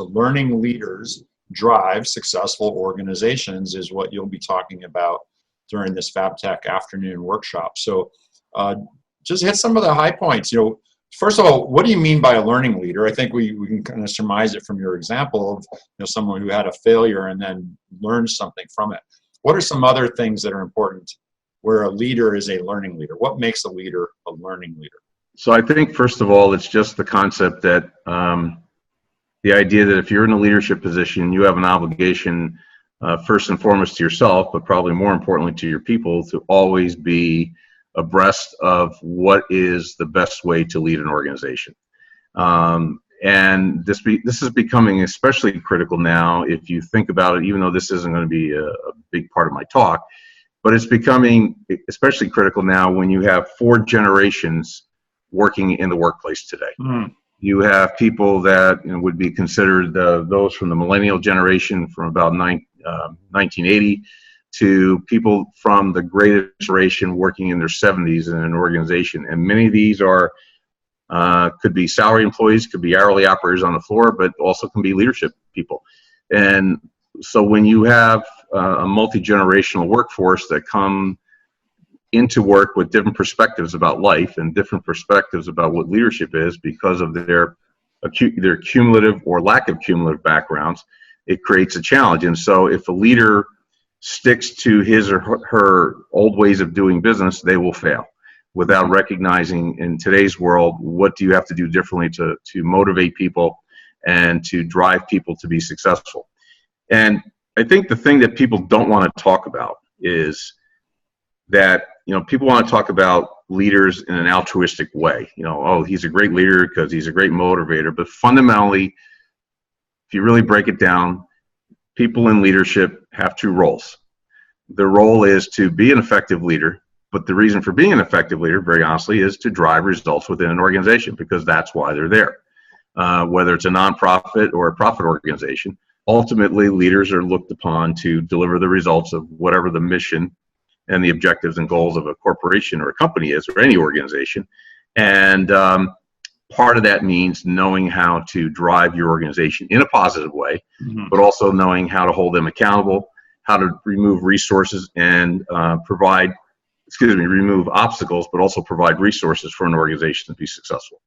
So learning leaders drive successful organizations is what you'll be talking about during this Fabtech afternoon workshop. So just hit some of the high points. First of all, what do you mean by a learning leader? I think we can kind of surmise it from your example of someone who had a failure and then learned something from it. What are some other things that are important where a leader is a learning leader? What makes a leader a learning leader? So I think, first of all, it's just the concept that the idea that if you're in a leadership position, you have an obligation, first and foremost to yourself, but probably more importantly to your people, to always be abreast of what is the best way to lead an organization. And this is becoming especially critical now if you think about it, even though this isn't going to be a big part of my talk, but it's becoming especially critical now when you have 4 generations working in the workplace today. You have people that would be considered those from the millennial generation from about 1980 to people from the greatest generation working in their 70s in an organization. And many of these are could be salary employees, could be hourly operators on the floor, but also can be leadership people. And so when you have a multi-generational workforce that come into work with different perspectives about life and different perspectives about what leadership is because of their cumulative or lack of cumulative backgrounds, it creates a challenge. And so if a leader sticks to his or her old ways of doing business, they will fail without recognizing in today's world, what do you have to do differently to motivate people and to drive people to be successful. And I think the thing that people don't want to talk about is that people want to talk about leaders in an altruistic way. Oh, he's a great leader because he's a great motivator. But fundamentally, if you really break it down, people in leadership have 2 roles. Their role is to be an effective leader, but the reason for being an effective leader, very honestly, is to drive results within an organization because that's why they're there. Whether it's a nonprofit or a profit organization, ultimately leaders are looked upon to deliver the results of whatever the mission and the objectives and goals of a corporation or a company is, or any organization. And part of that means knowing how to drive your organization in a positive way, but also knowing how to hold them accountable, how to remove resources and remove obstacles, but also provide resources for an organization to be successful.